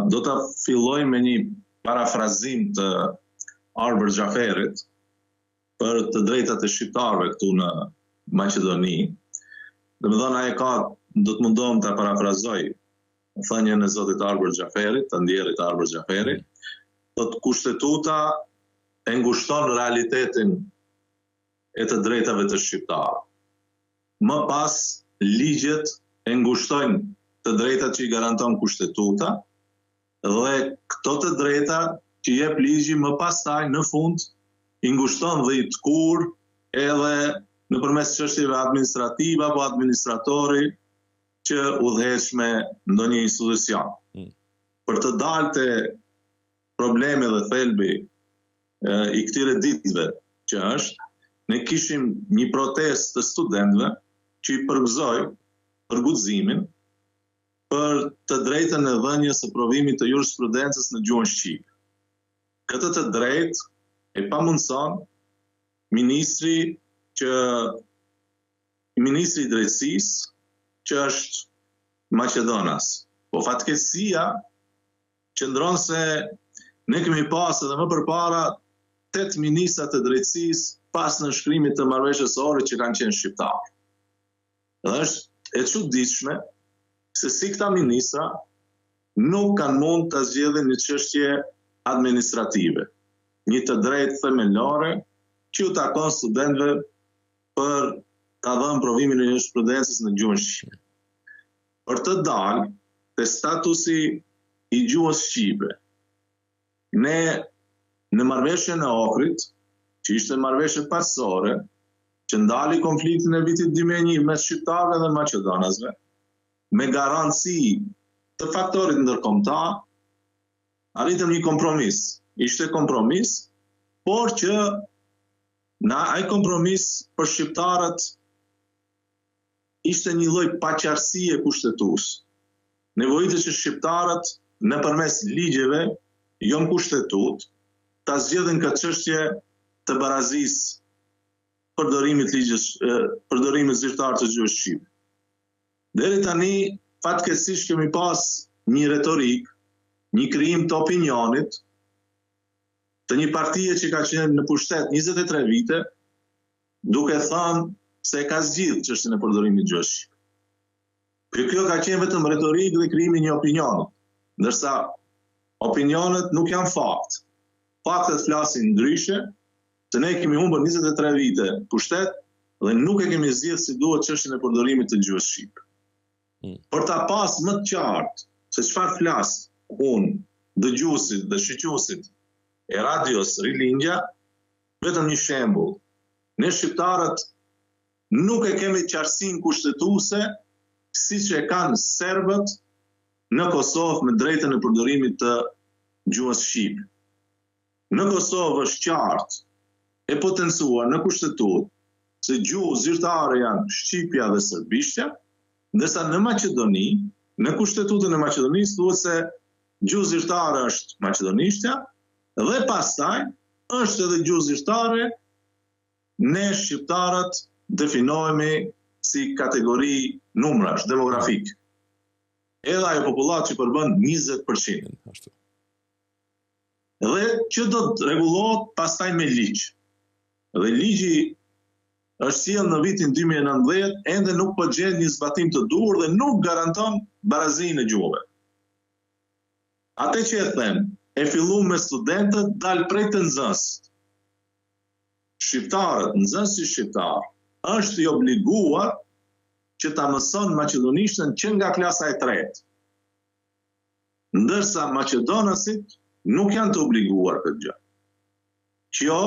Do ta filloj me një parafrazim të Albert Xhaferit për të drejtat e shqiptarëve këtu në Maqedoni. Domethënë ai do të mundohem ta parafrazoj thënien e zotit Albert Xhaferit, të ndjerit Albert Xhaferit, thotë kushtetuta e ngushton realitetin e të drejtave të shqiptarëve. Më pas ligjet e ngushtojnë të drejtat që i garanton kushtetuta dhe këto të drejta që jep ligji më pastaj në fund i ngushton dhe i tkur edhe nëpërmes çështjeve administrative apo administratori që udhëheq me ndonjë institucion. Për të dalë te problemi dhe thelbi i këtyre ditëve që është, ne kishim një protestë të studentëve që i përgëzoi për guximin për të drejtën e dhënies së provimit të jurisprudencës në gjuhën shqipe. Këtë të drejtë e pamundson ministri i drejtësisë që është Maqedonas. Po fatkeqësia qëndron se ne kemi pas edhe më përpara 8 ministra të drejtësisë pas nënshkrimit të marrëveshjes ore që kanë qenë shqiptarë. Dhe është e çuditshme se si këta ministra nuk kanë mund të zgjedhin një çështje administrative, një të drejtë themelore që u takon studentëve për ta dhënë provimin e jurisprudencës në gjuhën shqipe. Për të dalë te statusi i gjuhës shqipe, ne në marrëveshjen e Ohrit, që ishte marrëveshje pasore, që ndali konfliktin e vitit 2001 mes shqiptarëve dhe maqedonasve, me garanci të faktorit ndërkombëtar, arritëm një kompromis. Ishte kompromis, por që ai kompromis për shqiptarët ishte një lloj paqartësie kushtetuese. Nevojitet që shqiptarët nëpërmes ligjeve, jo në kushtetut, ta zgjedhin këtë çështje të barazisë përdorimit zyrtar të gjuhës shqipe. Deri tani, fatkeqësisht kemi pas një retorik, një krijim të opinionit të një partie që ka qenë në pushtet 23 vite, duke thënë se ka zgjidhur çështjen e përdorimit të gjuhës shqipe. Kjo ka qenë vetëm retorik dhe krijimi i një opinioni, ndërsa opinionet nuk janë fakt. Faktet flasin ndryshe, se ne kemi humbur 23 vite pushtet dhe nuk e kemi zgjidhur si duhet çështjen e përdorimit të gjuhës shqipe. Për ta pas më të qartë se çfarë flas unë, dëgjuesit dhe shoqëruesit e radios Rilindja, vetëm një shembull. Ne shqiptarët nuk e kemi qartësinë kushtetuese siç e kanë serbët në Kosovë me drejtën e përdorimit të gjuhës shqipe. Në Kosovë është qartë e potencuar në kushtetutë se gjuhë zyrtare janë shqipja dhe serbishtja, ndërsa në Maqedoni, në kushtetutën e Maqedonisë thuhet se gjuhë zyrtare është maqedonishtja dhe pastaj është edhe gjuhë zyrtare ne shqiptarët definohemi si kategori numrash, demografik. Edhe ajo popullat që përbën 20%. Dhe që do të rregullohet pastaj me ligj. Dhe ligji është sjellë në vitin 2019, ende nuk po gjen një zbatim të duhur dhe nuk garanton barazinë e gjuhëve. Atë që e them, e filluam me studentët, dal prej të nxënësit. Shqiptarët, nxënësi shqiptar, është i obliguar që ta mëson maqedonishtën që nga klasa e 3. Ndërsa maqedonasit nuk janë të obliguar këtë gjë. Kjo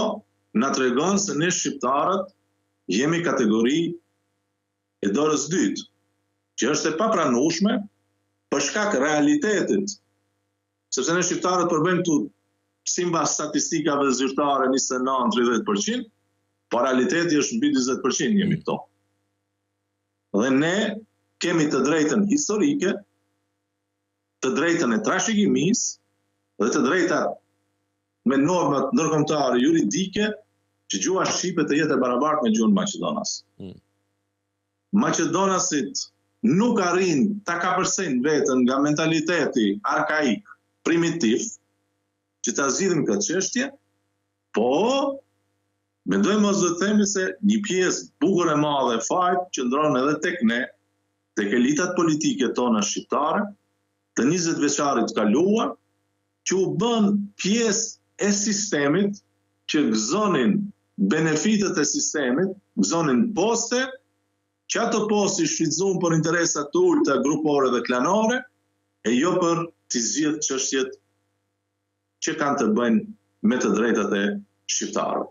na tregon se ne shqiptarët jemi kategori e dorës dytë, që është e papranueshme për shkak realitetit, sepse ne shqiptarët përbëjmë këtu sipas statistikave zyrtare 29-30%, por realiteti është mbi 20% jemi këto. Dhe ne kemi të drejtën historike, të drejtën e trashëgimisë dhe të drejta me normat ndërkombëtare juridike që gjuha shqipe të jetë e barabartë me gjuhën maqedonas. Maqedonasit nuk arrin ta kapërcejnë veten nga mentaliteti arkaik primitiv që ta zgjidhim këtë çështje, po mendoj mos do të themi se një pjesë bukur e madhe e fajt qëndron edhe tek ne, tek elitat politike tona shqiptare, të 20 vjeçarit kaluar, që u bën pjesë e sistemit, që gëzonin benefitet e sistemit, gëzonin poste, që ato poste shfrytëzohen për interesat të ulta grupore dhe klanore, e jo për të zgjidhur çështjet që kanë të bëjnë me të drejtat e shqiptarëve.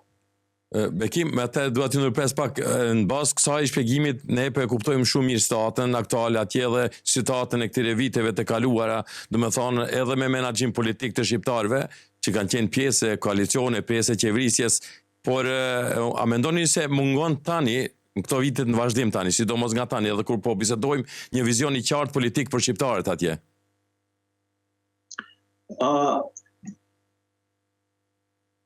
Bekim, me atë duhet të ndërpres pak në bazë kësaj shpjegimit, ne po e kuptojmë shumë mirë statën aktuale atje dhe situatën e këtyre viteve të kaluara, do të thonë edhe me menaxhim politik të shqiptarëve, që kanë qenë pjesë e koalicione, pjesë e qeverisjes, por a mendoni se mungon tani në këto vitet në vazhdim tani, sidomos nga tani edhe kur po bisedojmë një vizion i qartë politik për shqiptarët atje?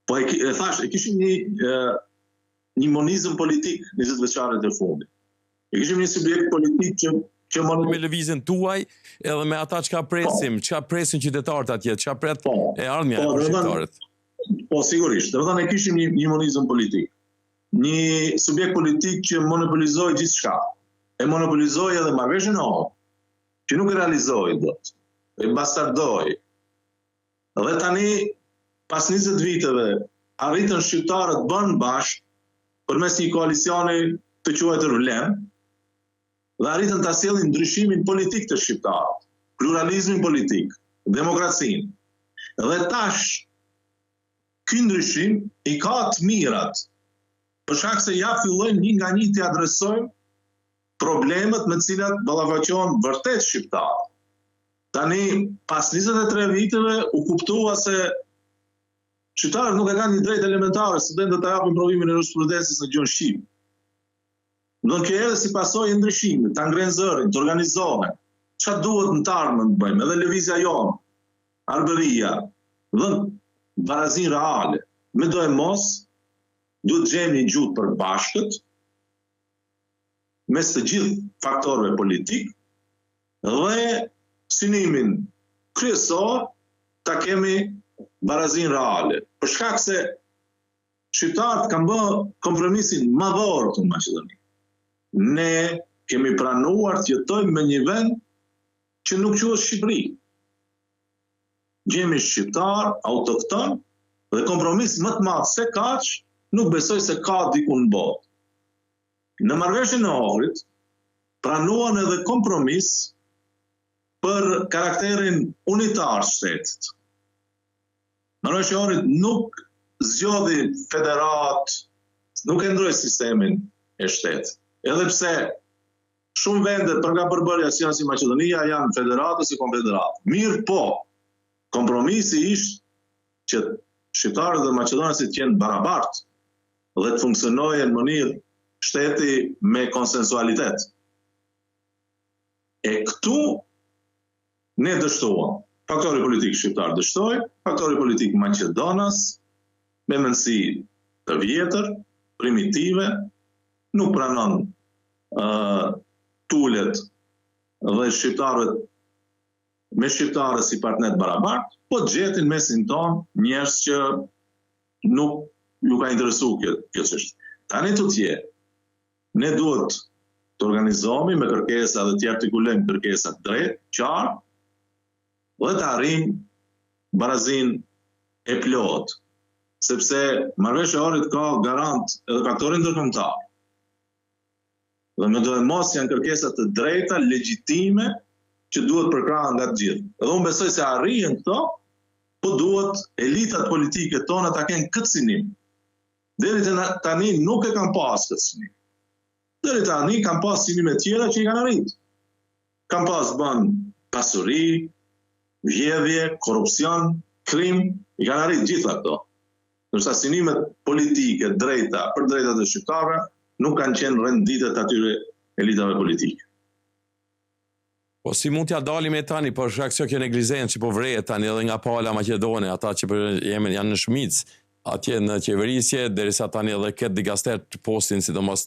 Po e thash, e kishim një monizëm politik 20 vjeçaret e fundit. E kishim një subjekt politik që me lëvizjen tuaj edhe me ata çka presim, çka presin qytetarët atje, çka pret e ardhmja e shqiptarët. Po sigurisht, domethënë e kishim një monizëm politik. Një subjekt politik që monopolizoi gjithçka. E monopolizoi edhe marrëveshjen e OHA, që nuk e realizoi dot. E bastardoi. Dhe tani pas 20 viteve, arritën shqiptarët bën bashkë përmes një koalicioni të quajtur Vlem, dhe arritën ta sjellin ndryshimin politik të shqiptarët, pluralizmin politik, demokracinë. Dhe tash ky ndryshim i ka të mirat, për shkak se ja fillojnë një nga një të adresojmë problemet me të cilat ballafaqohen vërtet shqiptarët. Tani pas 23 viteve u kuptua se shqiptarët nuk e kanë një drejtë elementare, studentët të japin provimin e jurisprudencës në gjuhën shqipe. Do të edhe si pasojë e ndryshimit, ta ngrenë zërin, të organizohen. Çfarë duhet në të ardhmen të bëjmë? Edhe lëvizja jonë, arbëria, dhe barazinë reale. Me do e mos, duhet gjejmë një gjuhë për bashkët, mes të gjithë faktorëve politik, dhe synimin kryesor ta kemi barazinë reale. Për shkak se shqiptarët kanë bërë kompromisin madhor të Maqedoni. Ne kemi pranuar të jetojmë me një vend që nuk quhet Shqipëri. Jemi shqiptar, autokton, dhe kompromis më të madh se kaq, nuk besoj se ka diku në botë. Në marrëveshjen e Ohrit pranuan edhe kompromis për karakterin unitar të shtetit. Marrëveshja e Ohrit nuk zgjodhi federat, nuk e ndroi sistemin e shtetit. Edhe pse shumë vende për nga përbërja si janë si Maqedonia janë federate si konfederate. Mirë po, kompromisi ishte që shqiptarët dhe maqedonasit të jenë barabartë dhe të funksionojë në mënyrë shteti me konsensualitet. E këtu ne dështuam. Faktori politik shqiptar dështoi, faktori politik maqedonas me mendësi të vjetër, primitive, nuk pranon tulet dhe shqiptarët me shqiptarët si partner barabart, po gjetin mesin ton njerëz që nuk ju ka interesu kjo çështje. Tani tutje, ne duhet të organizohemi me kërkesa dhe të artikulojmë kërkesa drejt, qartë, dhe të arrijmë barazinë e plotë, sepse marrëveshja e Ohrit ka garant edhe faktorin ndërkombëtar. Dhe me do e mos janë kërkesa të drejta, legjitime, që duhet përkrahën nga të gjithë. Edhe unë besoj se arrijen këto, po duhet elitat politike tona ta kenë këtë synim. Deri tani nuk e kanë pas këtë synim. Deri tani kanë pas synime tjera që i kanë arritur. Kanë pas bën pasuri, vjedhje, korrupsion, krim, i kanë arritur gjitha këto. Ndërsa synimet politike drejta për drejtat e shqiptarëve nuk kanë qenë renditet atyre elitave politike. Po si mund t'ja dalim e tani, por shkak se kjo neglizencë që po vrehet tani edhe nga pala Maqedone, ata që për Yemen janë në shmicë, atje në qeverisje, derisa tani edhe këtë digaster të postin, sidomos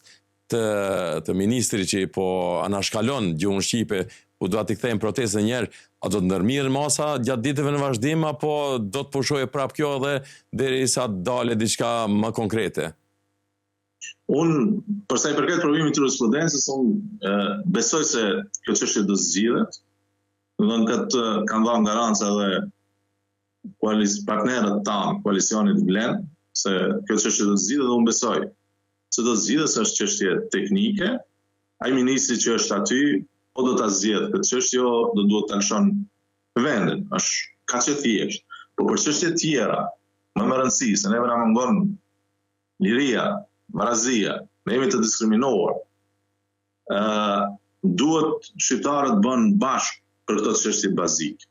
të ministri që po anashkalon gjuhën shqipe, u do t'i kthejmë protestën njerë, a do të ndërmirën masa gjatë ditëve në vazhdim, apo do të pushojë prap kjo edhe derisa dale diçka më konkrete? Unë, përsa i përket provimit të jurisprudencës, unë besoj se kjo çështje do zgjidhet. Do të këtë kanë dhënë garanca edhe partnerët tanë, koalicionit Vlen, se kjo çështje do zgjidhet dhe unë besoj se do zgjidhet, se është çështje teknike. Ai ministri që është aty, po do ta zgjidhet këtë çështje, do duhet ta lëshon vendin. Është kaq e thjeshtë. Por për çështje tjera, më me rëndësi, se neve na mungon liria, barazia, ne jemi të diskriminuar. Duhet shqiptarët bën bashkë për këtë çështje bazike.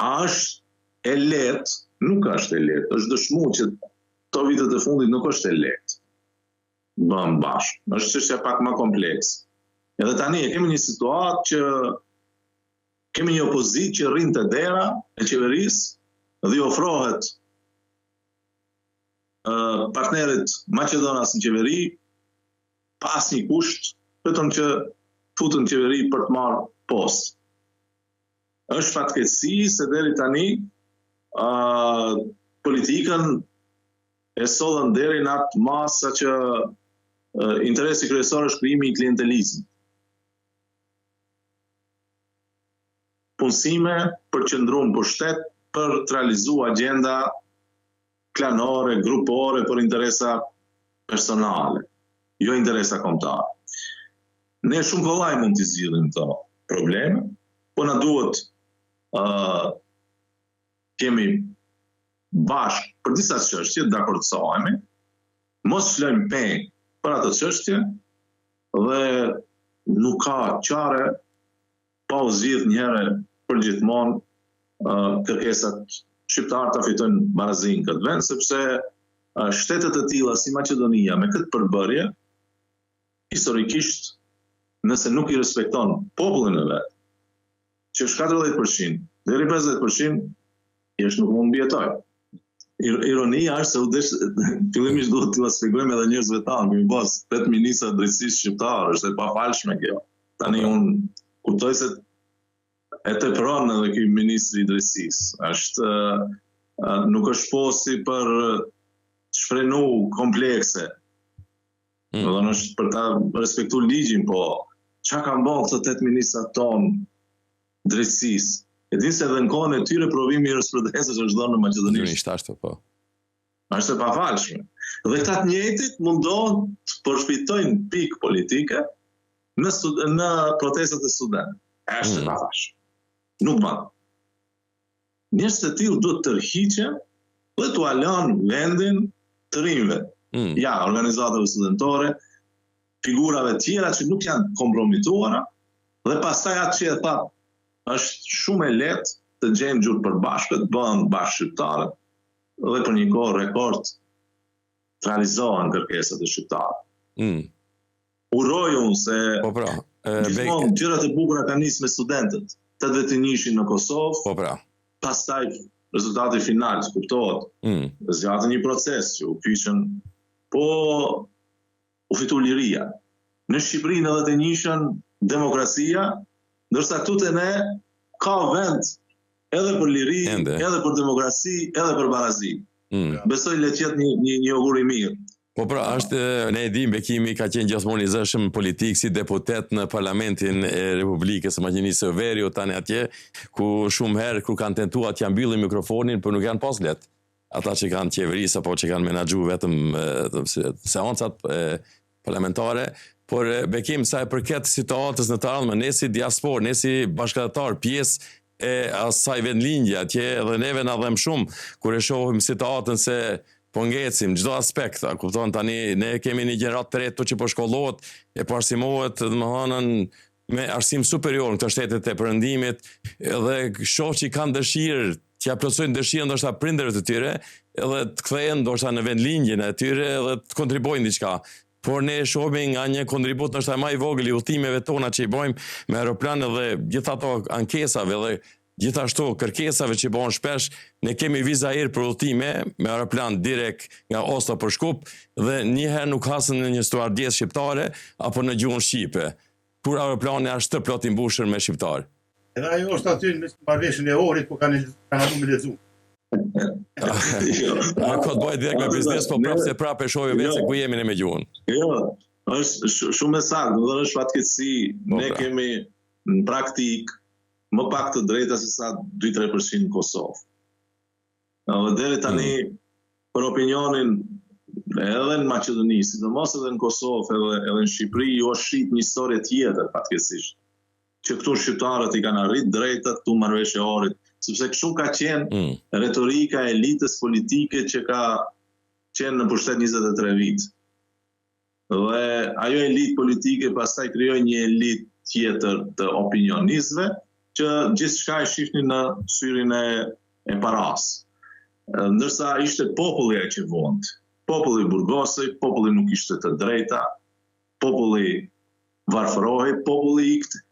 A është e lehtë? Nuk është e lehtë. Është dëshmuar që këto vitet e fundit nuk është e lehtë. Bën bashkë. Është çështja pak më komplekse. Edhe tani kemi një situatë që kemi një opozitë që rrin te dera e qeverisë dhe i ofrohet partnerit Maqedonas në qeveri pa asnjë kusht, vetëm që futën në qeveri për të marrë postë. Është fatkeqësi se deri tani politikën e sollën deri në atë masë që interesi kryesor është krijimi i klientelizmit. Punësime për qëndruar në pushtet për të realizuar agjenda klanore, grupore, për interesa personale, jo interesa kombëtare. Ne shumë kollaj mund të zgjidhim këto probleme, po na duhet kemi bashkë për disa çështje të dakordsohemi, mos shlojmë peng për ato çështje dhe nuk ka çare pa u zgjidh një herë për gjithmonë kërkesat shqiptarë ta fitojnë barazinë këtë vend, sepse shtetet e tilla si Maqedonia me këtë përbërje historikisht, nëse nuk i respekton popullin e vet, që është 40% deri 50%, jeshtë nuk mund mbjetoj. Ironia është se fillimisht duhet t'ju shpjegojmë edhe njerëzve tanë, kemi pas 8 ministra drejtësisë shqiptare, është e pafalshme kjo. Tani unë kuptoj se e tepron edhe ky ministri i drejtësisë. Nuk është posti për shfrenu komplekse. Do është për ta respektuar ligjin, po çka kanë bërë këto 8 ministra tonë drejtësisë? E di se edhe në kohën e tyre provimi i jurisprudencës është dhënë në Maqedoni. Është e pafalshme. Dhe këta të njëjtit mundohen të përfitojnë pikë politike në protestat e studentëve. Është e pafalshme. Nuk bën. Njerëz të tillë duhet të tërhiqen dhe t'u lënë vendin të rinjve. Ja, organizatave studentore, figurave tjera që nuk janë kompromituara, dhe pastaj atë që e tha, është shumë e lehtë të gjejmë gjurmë përbashkët, bëhen bashkë shqiptarët, dhe për një kohë rekord të realizohen kërkesat e shqiptarëve. Uroj unë se gjithmonë gjërat e bukura kanë nisë me studentët, të detynishin në Kosovë, pastaj rezultati final, që kuptohet, zgjatën një proces që u kyçën, po u fitu liria. Në Shqipërinë edhe të njëshën demokracia, ndërsa këtu te ne ka vend edhe për liri, edhe për demokraci, edhe për barazi. Besoj le të jetë një augur i mirë. Po pra, ne e dim, Bekimi ka qenë gjithmonë i zëshëm politik si deputet në Parlamentin e Republikës së Maqedonisë së Veriut, tani atje, ku shumë herë kur kanë tentuar t'ia mbyllin mikrofonin, por nuk janë pas lehtë. Ata që kanë qeverisë apo që kanë menaxhuar vetëm seancat parlamentare. Por Bekim, sa e përket situatës në të ardhmen, ne si diasporë, ne si bashkëdhetar, pjesë e asaj vendlindje atje, dhe neve na dhem shumë kur e shohim situatën se po ngecim çdo aspekt, kupton, tani ne kemi një gjenerat të retë që po shkollohet, e po arsimohet, domethënë me arsim superior në këto shtetet e perëndimit, dhe shoh që kanë dëshirë që plotësojnë dëshirën ndoshta prindërët e tyre, edhe të kthehen ndoshta në vendlindjen e tyre edhe të kontribuojnë diçka. Por ne shohim nga një kontribut ndoshta më i vogël i udhëtimeve tona që i bëjmë me aeroplan dhe gjithë ato ankesave dhe gjithashtu kërkesave që bëhen shpesh, ne kemi Visa Air për udhëtime me aeroplan direkt nga Oslo për Shkup dhe një herë nuk hasën në një stuardjes shqiptare apo në gjuhën shqipe. kur aeroplani është të plot i mbushur me shqiptar. Edhe ajo është aty në marrëveshjen e Orit, po kanë ardhur me lexu. A ka të bëjë direkt me biznes, po prapë e shohim vetë se ku jemi ne me gjuhën. Jo, është shumë e saktë, do të është fatkeqësi, ne kemi në praktik më pak të drejta se sa 2-3% në Kosovë. Edhe deri tani për opinionin edhe në Maqedoni, sidomos edhe në Kosovë, edhe në Shqipëri, ju është shit një histori tjetër fatkeqësisht. Që këtu shqiptarët i kanë arrit drejtat këtu marrëveshje e Orit, sepse kështu ka qenë retorika e elitës politike që ka qenë në pushtet 23 vit. Dhe ajo elitë politike pastaj krijoi një elitë tjetër të opinionistëve që gjithçka e shihnin në syrin e paras. Ndërsa ishte populli ai që vonte. Populli burgosej, populli nuk ishte të drejta, populli varfërohej, populli ikte.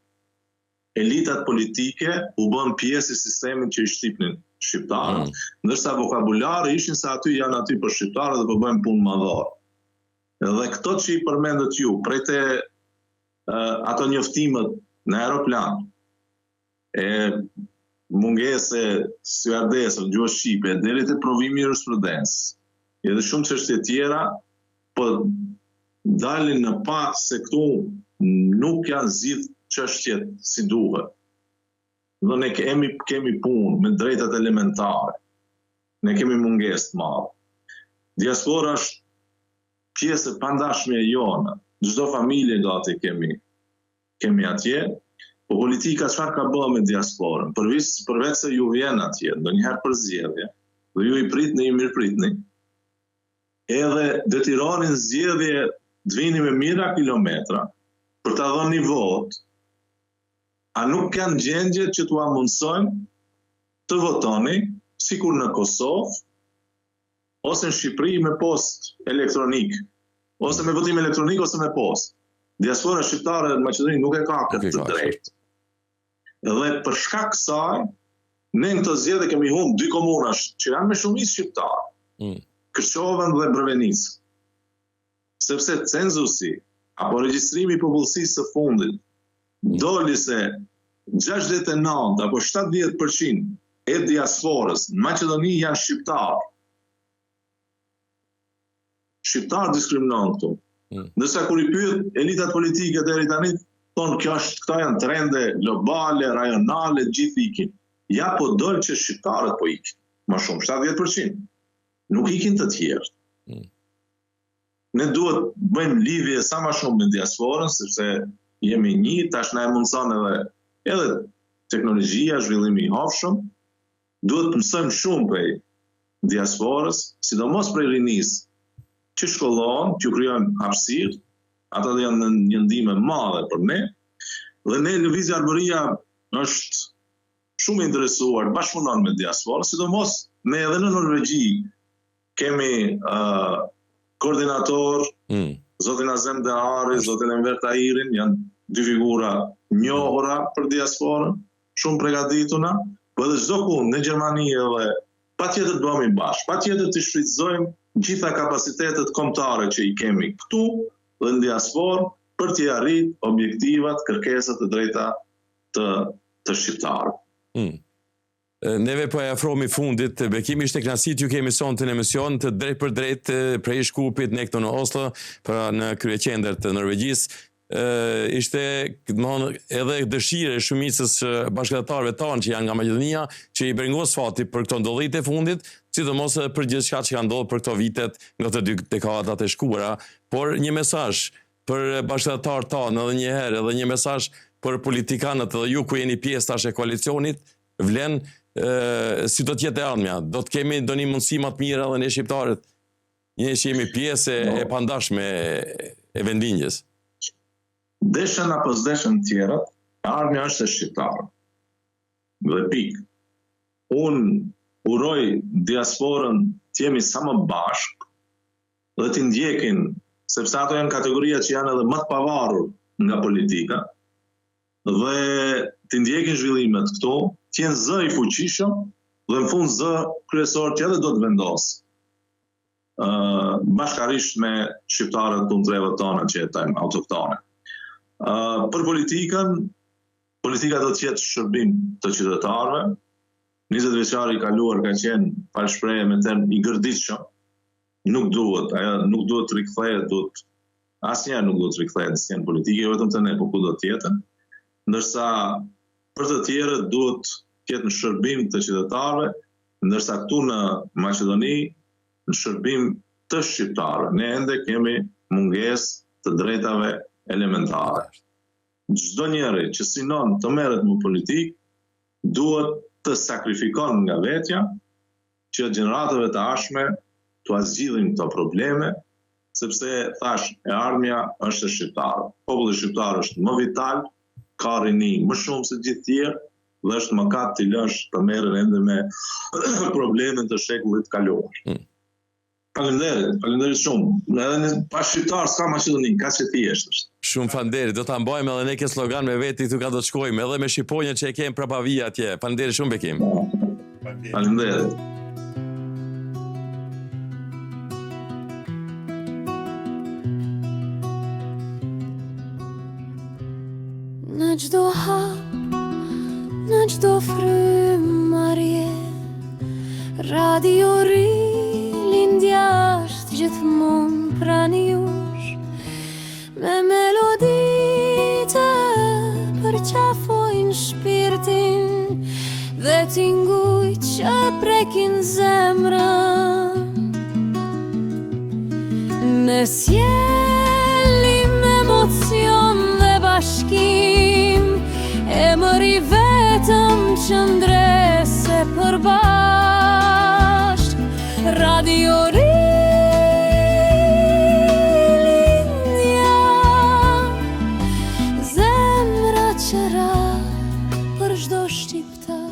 Elitat politike u bën pjesë i sistemit që i shtypnin shqiptarët, ndërsa vokabulari ishin se aty janë aty për shqiptarët dhe po bëjnë punë madhore. Dhe këto që i përmendët ju, prej te ato njoftimet në aeroplan, e mungese stewardesë, gjuhë shqipe, deri te provimi i jurisprudencës, edhe shumë çështje tjera, po dalin në pa se këtu nuk janë zgjidhur çështjet si duhet. Dhe ne kemi punë me drejtat elementare. Ne kemi mungesë të madhe. Diaspora është pjesë e pandashme e jona. Çdo familje gati kemi atje. Po politika çfarë ka bërë me diasporën? Përveç se ju vjen atje, ndonjëherë për zgjedhje, dhe ju i pritni, i mirëpritni. Edhe detyronin zgjedhje të vini me mijëra kilometra për ta dhënë një votë. A nuk kanë gjendje që t'u mundsojnë të votoni, sikur në Kosovë, ose në Shqipëri me post elektronik, ose me votim elektronik, ose me post. Diaspora shqiptare në Maqedoni nuk e ka këtë të drejtë. Dhe për shkak kësaj, ne në këtë zgjedhje kemi humbur 2 komuna që janë me shumicë shqiptarë, Kërçovën dhe Brvenicë. Sepse cenzusi apo regjistrimi i popullsisë së fundit doli se 69 apo 70% e diasporës në Maqedoni janë shqiptarë. Shqiptarë diskriminohen këtu. Ndërsa kur i pyet elitat politike deri tani, thonë këto janë trende globale, rajonale, gjithë ikin. Ja po dol që shqiptarët po ikin. Më shumë, 70%. Nuk ikin të tjerë. Ne duhet bëjmë lidhje sa më shumë me diasporën, sepse jemi një, tash na e mundson edhe teknologjia, zhvillimi i hapshëm, duhet të mësojmë shumë prej diasporës, sidomos prej rinisë, që shkollohen, që krijojnë hapësirë, ata janë një ndihmë e madhe për ne, dhe ne Lëvizja Arbëria është shumë interesuar, bashkëpunon me diasporën, sidomos ne edhe në Norvegji kemi koordinator, zotin Azem Dehari, zotin Enver Tahirin, janë 2 figura njohura për diasporën, shumë përgatituna, po edhe çdo kund në Gjermani edhe patjetër do bëhemi bashkë, patjetër të shfrytëzojmë gjitha kapacitetet kombëtare që i kemi këtu dhe në diasporë për t'i arritur objektivat, kërkesat e drejta të shqiptarëve. Neve po e afrohemi fundit, Bekim, ishte kënaqësi t'ju kemi sonte në emision të drejt për drejt prej Shkupit ne këtu në Oslo, pra në kryeqendër të Norvegjisë. Ishte edhe dëshire shumicës bashkëtarëve tanë që janë nga Maqedonia, që i brengos fati për këto ndodhjet e fundit, sidomos për gjithçka që ka ndodhur për këto vitet nga të 2 dekadat e shkuara, por një mesazh për bashkëtarët tanë edhe një herë, edhe një mesazh për politikanët edhe ju ku jeni pjesë tash e koalicionit, vlen si do të jetë e ardhmja, do të kemi ndonjë mundësi më të mirë edhe ne shqiptarët, ne që jemi pjesë e pandashme e vendinjës. Deshen apo s'deshen tjerat, ardhmja është e shqiptarët. Dhe pikë. Unë uroj diasporën të jemi sa më bashkë dhe të ndjekin, sepse ato janë kategoria që janë edhe më të pavarur nga politika, dhe të ndjekin zhvillimet këto, të jenë zë i fuqishëm dhe në fund zë kryesor që edhe do të vendosë bashkarisht me shqiptarët të ndreve tona që jetojnë autoktone. Për politika do të jetë shërbim të qytetarëve. 20 vjeçari i kaluar ka qenë, pa shprehje me term, i gërditshëm. Nuk duhet të rikthehet, asnjëherë nuk duhet të rikthehet në skenë politike, jo vetëm te ne, por kudo tjetër. Ndërsa për të tjerët duhet të jetë në shërbim të qytetarëve, ndërsa këtu në Maqedoni në shërbim të shqiptarëve. Ne ende kemi mungesë të drejtave elementare. Çdo njeri që sinon të merret me politikë duhet të sakrifikon nga vetja që gjeneratave të ardhshme të zgjidhin këto probleme, sepse thash e ardhmja është e shqiptarëve. Populli shqiptar është më vital, ka rini më shumë se gjithë tjerë dhe është mëkat t'i lësh të merren ende me problemet të shekullit kaluar. Faleminderit shumë. Edhe pa shqiptar s'ka Maqedoni, ka që thjesht është. Shumë faleminderit, do ta mbajmë edhe ne ke slogan me veti këtu ka do të shkojmë, edhe me Shqiponjën që e kemi prapavija atje. Faleminderit shumë Bekim. Faleminderit. Në çdo hap, në çdo frymarrje, Radio Rilindja është gjithmonë pranë jush, me melodi të përqafojnë shpirtin dhe tinguj që prekin zemrën. Ne sjellim emocion dhe bashkim, emëri vetëm qëndrese përbashk. Radio Rilindja, zemra që ra për çdo shqiptar.